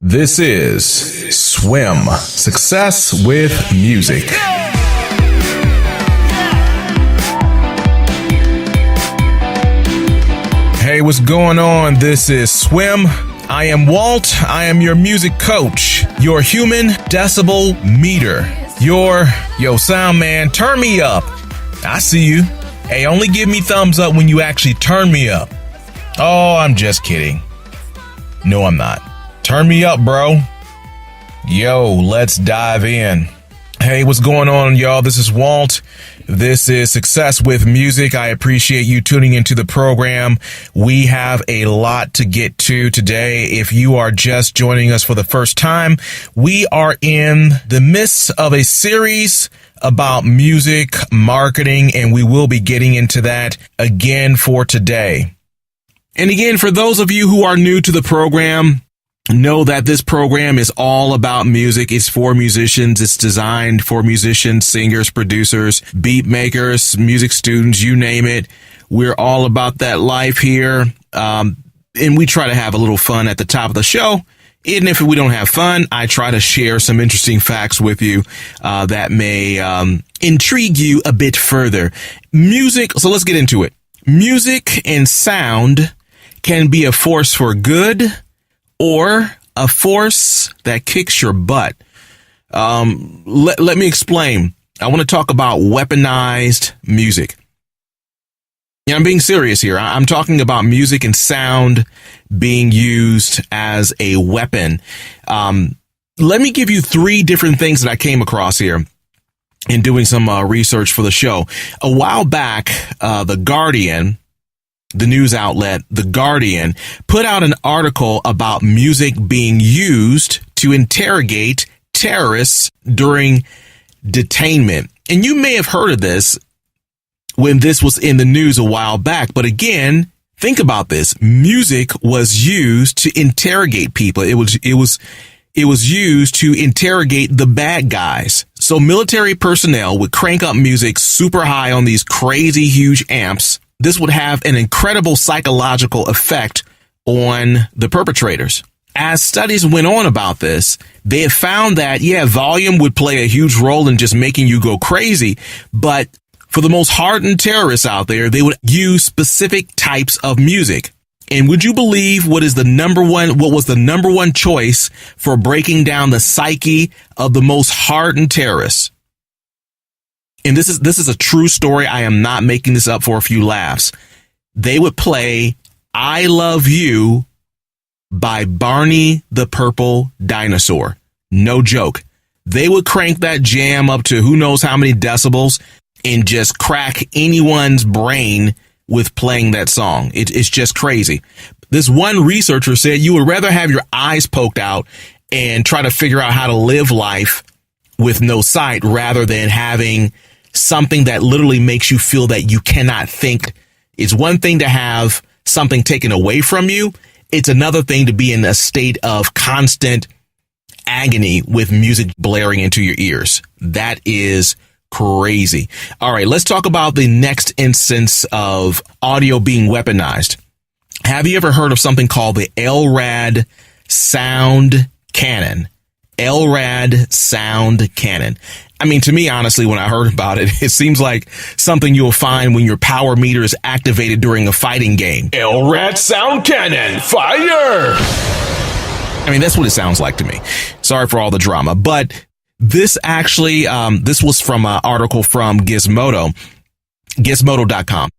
This is Swim, Success with Music. Hey, what's going on? This is Swim. I am Walt. I am your music coach, your human decibel meter, yo sound man, turn me up. I see you. Hey, only give me thumbs up when you actually turn me up. Oh, I'm just kidding. No, I'm not. Turn me up, bro. Yo, let's dive in. Hey, what's going on, y'all? This is Walt. This is Success with Music. I appreciate you tuning into the program. We have a lot to get to today. If you are just joining us for the first time, we are in the midst of a series about music marketing, and we will be getting into that again for today. And again, for those of you who are new to the program, know that this program is all about music. It's for musicians. It's designed for musicians, singers, producers, beat makers, music students, you name it. We're all about that life here. And we try to have a little fun at the top of the show. Even if we don't have fun, I try to share some interesting facts with you that may intrigue you a bit further. Music, so let's get into it. Music and sound can be a force for good or a force that kicks your butt. Let me explain. I want to talk about weaponized music. Yeah, I'm being serious here. I'm talking about music and sound being used as a weapon. Let me give you three different things that I came across here in doing some research for the show. A while back, The Guardian, the news outlet, The Guardian, put out an article about music being used to interrogate terrorists during detainment. And you may have heard of this when this was in the news a while back. But again, think about this. Music was used to interrogate people. It was used to interrogate the bad guys. So military personnel would crank up music super high on these crazy huge amps. This would have an incredible psychological effect on the perpetrators. As studies went on about this, they have found that, volume would play a huge role in just making you go crazy. But for the most hardened terrorists out there, they would use specific types of music. And would you believe what was the number one choice for breaking down the psyche of the most hardened terrorists? And this is a true story. I am not making this up for a few laughs. They would play I Love You by Barney the Purple Dinosaur. No joke. They would crank that jam up to who knows how many decibels and just crack anyone's brain with playing that song. It's just crazy. This one researcher said you would rather have your eyes poked out and try to figure out how to live life with no sight rather than having something that literally makes you feel that you cannot think. It's one thing to have something taken away from you. It's another thing to be in a state of constant agony with music blaring into your ears. That is crazy. All right, let's talk about the next instance of audio being weaponized. Have you ever heard of something called the LRAD sound cannon? LRAD sound cannon. I mean, to me, honestly, when I heard about it, it seems like something you'll find when your power meter is activated during a fighting game. LRAD sound cannon, fire! I mean, that's what it sounds like to me. Sorry for all the drama, but this actually, this was from an article from Gizmodo, Gizmodo.com.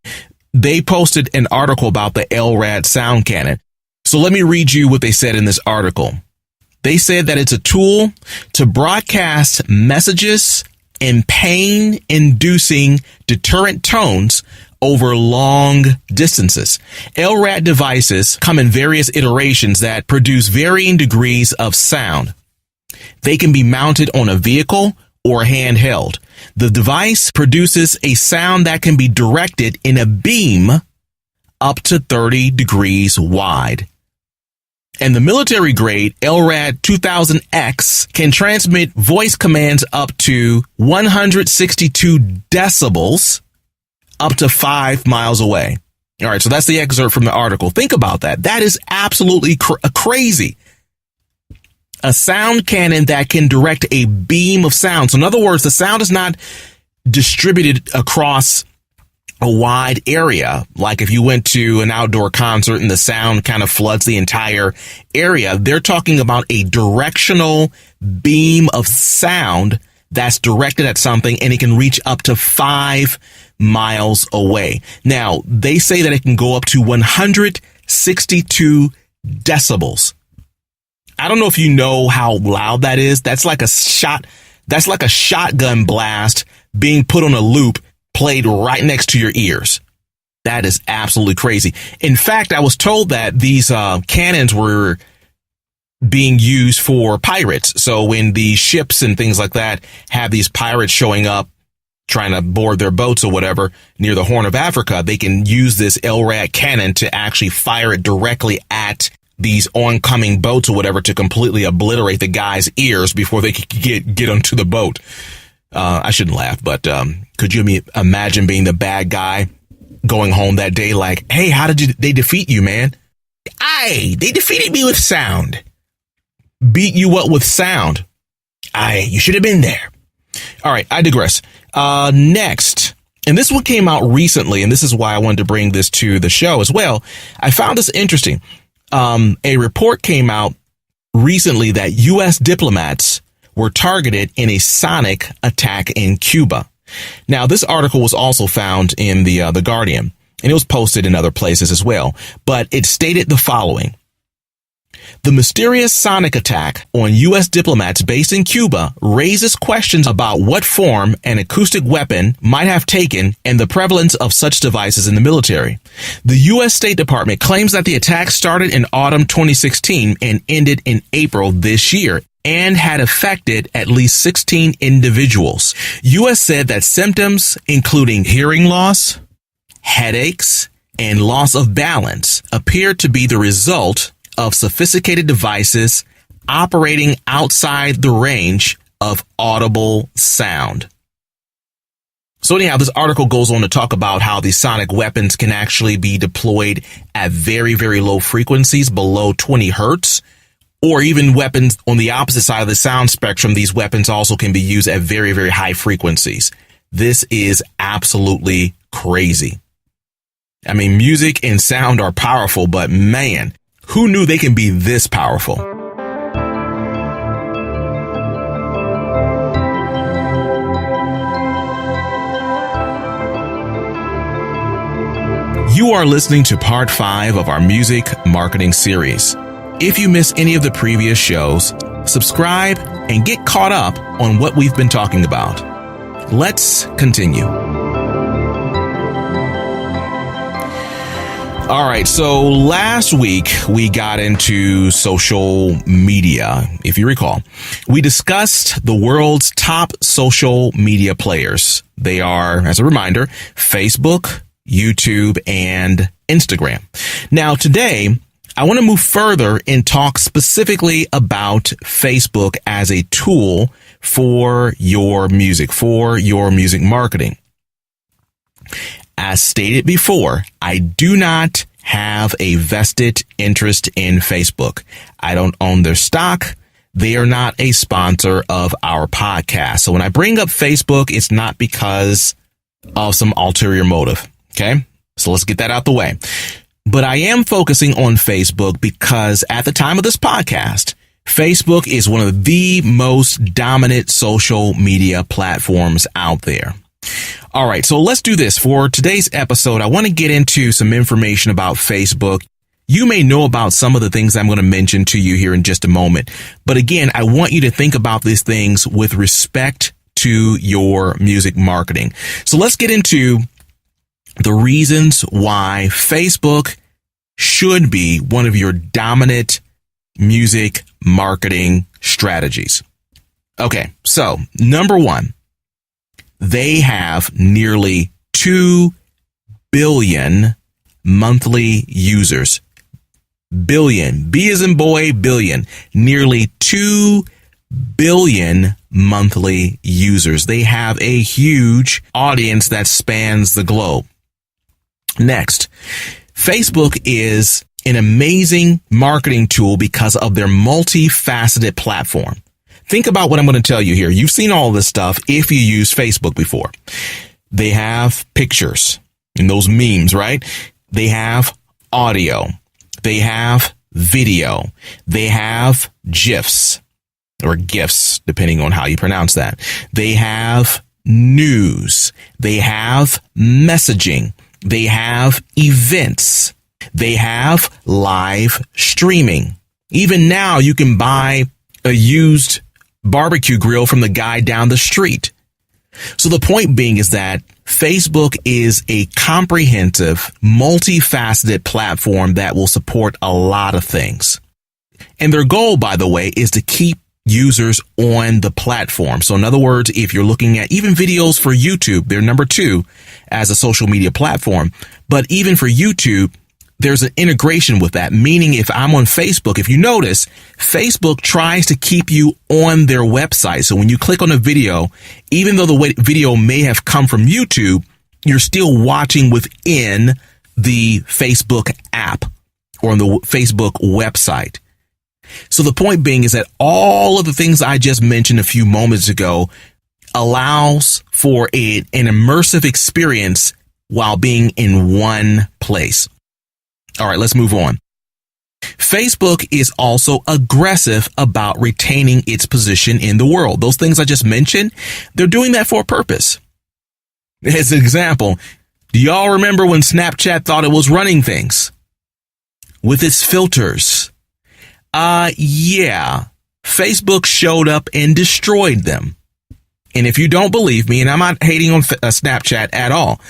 They posted an article about the LRAD sound cannon. So let me read you what they said in this article. They said that it's a tool to broadcast messages in pain-inducing deterrent tones over long distances. LRAD devices come in various iterations that produce varying degrees of sound. They can be mounted on a vehicle or handheld. The device produces a sound that can be directed in a beam up to 30 degrees wide. And the military grade LRAD 2000X can transmit voice commands up to 162 decibels up to 5 miles away. All right, so that's the excerpt from the article. Think about that. That is absolutely crazy. a sound cannon that can direct a beam of sound. So in other words, the sound is not distributed across a wide area. Like if you went to an outdoor concert and the sound kind of floods the entire area, they're talking about a directional beam of sound that's directed at something, and it can reach up to 5 miles away. Now, they say that it can go up to 162 decibels. I don't know if you know how loud that is. That's like a shotgun blast being put on a loop, played right next to your ears. That is absolutely crazy. In fact, I was told that these cannons were being used for pirates. So when the ships and things like that have these pirates showing up, trying to board their boats or whatever near the Horn of Africa, they can use this LRAD cannon to actually fire it directly at these oncoming boats or whatever to completely obliterate the guy's ears before they could get onto the boat. I shouldn't laugh, but could you imagine being the bad guy going home that day like, hey, how did they defeat you, man? They defeated me with sound. Beat you up with sound. You should have been there. All right, I digress. Next, and this one came out recently, and this is why I wanted to bring this to the show as well. I found this interesting. A report came out recently that U.S. diplomats were targeted in a sonic attack in Cuba. Now, this article was also found in the Guardian, and it was posted in other places as well. But it stated the following. The mysterious sonic attack on U.S. diplomats based in Cuba raises questions about what form an acoustic weapon might have taken and the prevalence of such devices in the military. The U.S. State Department claims that the attack started in autumn 2016 and ended in April this year and had affected at least 16 individuals. U.S. said that symptoms including hearing loss, headaches, and loss of balance appeared to be the result of sophisticated devices operating outside the range of audible sound. So anyhow, this article goes on to talk about how these sonic weapons can actually be deployed at very, very low frequencies, below 20 hertz, or even weapons on the opposite side of the sound spectrum. These weapons also can be used at very, very high frequencies. This is absolutely crazy. I mean, music and sound are powerful, but man, who knew they can be this powerful? You are listening to part 5 of our music marketing series. If you miss any of the previous shows, subscribe and get caught up on what we've been talking about. Let's continue. All right, so last week we got into social media. If you recall, we discussed the world's top social media players. They are, as a reminder, Facebook, YouTube, and Instagram. Now, today, I want to move further and talk specifically about Facebook as a tool for your music marketing. As stated before, I do not have a vested interest in Facebook. I don't own their stock. They are not a sponsor of our podcast. So when I bring up Facebook, it's not because of some ulterior motive. Okay, so let's get that out the way. But I am focusing on Facebook because at the time of this podcast, Facebook is one of the most dominant social media platforms out there. All right, so let's do this. For today's episode, I want to get into some information about Facebook. You may know about some of the things I'm going to mention to you here in just a moment. But again, I want you to think about these things with respect to your music marketing. So let's get into the reasons why Facebook should be one of your dominant music marketing strategies. Okay, so number one, they have nearly 2 billion monthly users. Billion. B as in boy, billion. Nearly 2 billion monthly users. They have a huge audience that spans the globe. Next, Facebook is an amazing marketing tool because of their multifaceted platform. Think about what I'm going to tell you here. You've seen all this stuff if you use Facebook before. They have pictures and those memes, right? They have audio. They have video. They have GIFs or GIFs, depending on how you pronounce that. They have news. They have messaging. They have events. They have live streaming. Even now, you can buy a used barbecue grill from the guy down the street. So the point being is that Facebook is a comprehensive, multifaceted platform that will support a lot of things. And their goal, by the way, is to keep users on the platform. So in other words, if you're looking at even videos for YouTube, they're number 2 as a social media platform. But even for YouTube, there's an integration with that, meaning if I'm on Facebook, if you notice, Facebook tries to keep you on their website. So when you click on a video, even though the video may have come from YouTube, you're still watching within the Facebook app or on the Facebook website. So the point being is that all of the things I just mentioned a few moments ago allows for an immersive experience while being in one place. All right, let's move on. Facebook is also aggressive about retaining its position in the world. Those things I just mentioned, they're doing that for a purpose. As an example, do y'all remember when Snapchat thought it was running things with its filters? Yeah, Facebook showed up and destroyed them. And if you don't believe me, and I'm not hating on Snapchat at all,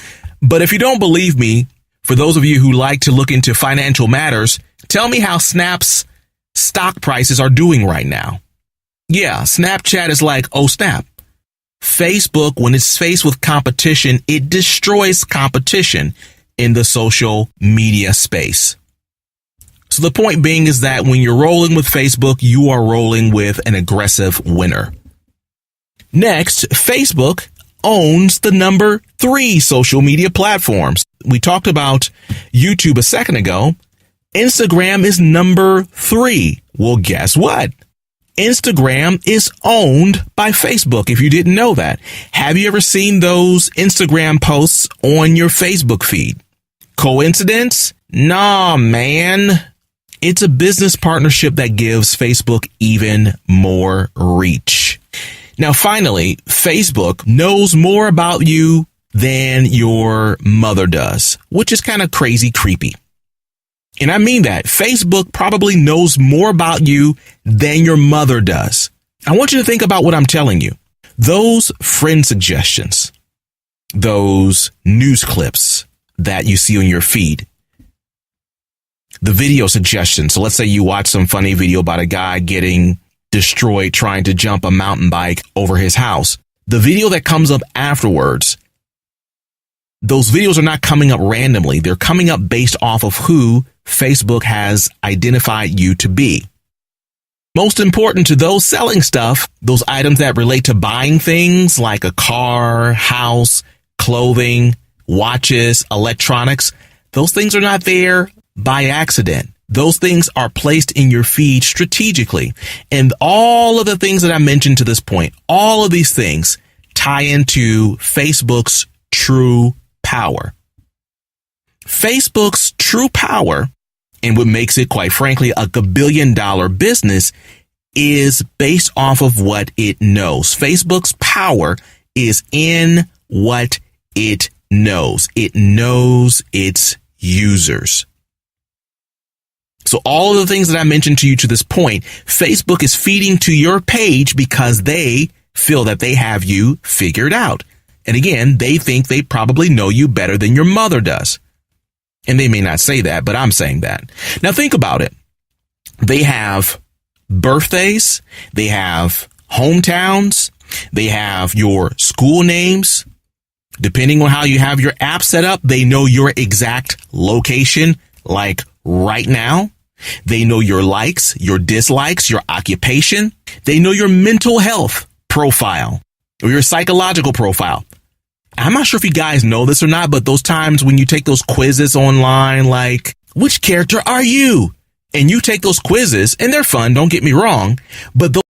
but if you don't believe me, for those of you who like to look into financial matters, tell me how Snap's stock prices are doing right now. Yeah, Snapchat is like, oh snap. Facebook, when it's faced with competition, it destroys competition in the social media space. So the point being is that when you're rolling with Facebook, you are rolling with an aggressive winner. Next, Facebook owns the number 3 social media platforms. We talked about YouTube a second ago. Instagram is number 3. Well, guess what? Instagram is owned by Facebook, if you didn't know that. Have you ever seen those Instagram posts on your Facebook feed? Coincidence? Nah, man. It's a business partnership that gives Facebook even more reach. Now, finally, Facebook knows more about you than your mother does, which is kind of crazy creepy. And I mean that. Facebook probably knows more about you than your mother does. I want you to think about what I'm telling you. Those friend suggestions, those news clips that you see on your feed, the video suggestions. So let's say you watch some funny video about a guy getting destroyed trying to jump a mountain bike over his house. The video that comes up afterwards, those videos are not coming up randomly. They're coming up based off of who Facebook has identified you to be. Most important to those selling stuff, those items that relate to buying things like a car, house, clothing, watches, electronics, those things are not there by accident. Those things are placed in your feed strategically. And all of the things that I mentioned to this point, all of these things tie into Facebook's true power. Facebook's true power, and what makes it, quite frankly, a billion-dollar business, is based off of what it knows. Facebook's power is in what it knows. It knows its users. So all of the things that I mentioned to you to this point, Facebook is feeding to your page because they feel that they have you figured out. And again, they think they probably know you better than your mother does. And they may not say that, but I'm saying that. Now think about it. They have birthdays. They have hometowns. They have your school names. Depending on how you have your app set up, they know your exact location, like right now. They know your likes, your dislikes, your occupation. They know your mental health profile or your psychological profile. I'm not sure if you guys know this or not, but those times when you take those quizzes online, like which character are you? And you take those quizzes, and they're fun, don't get me wrong, but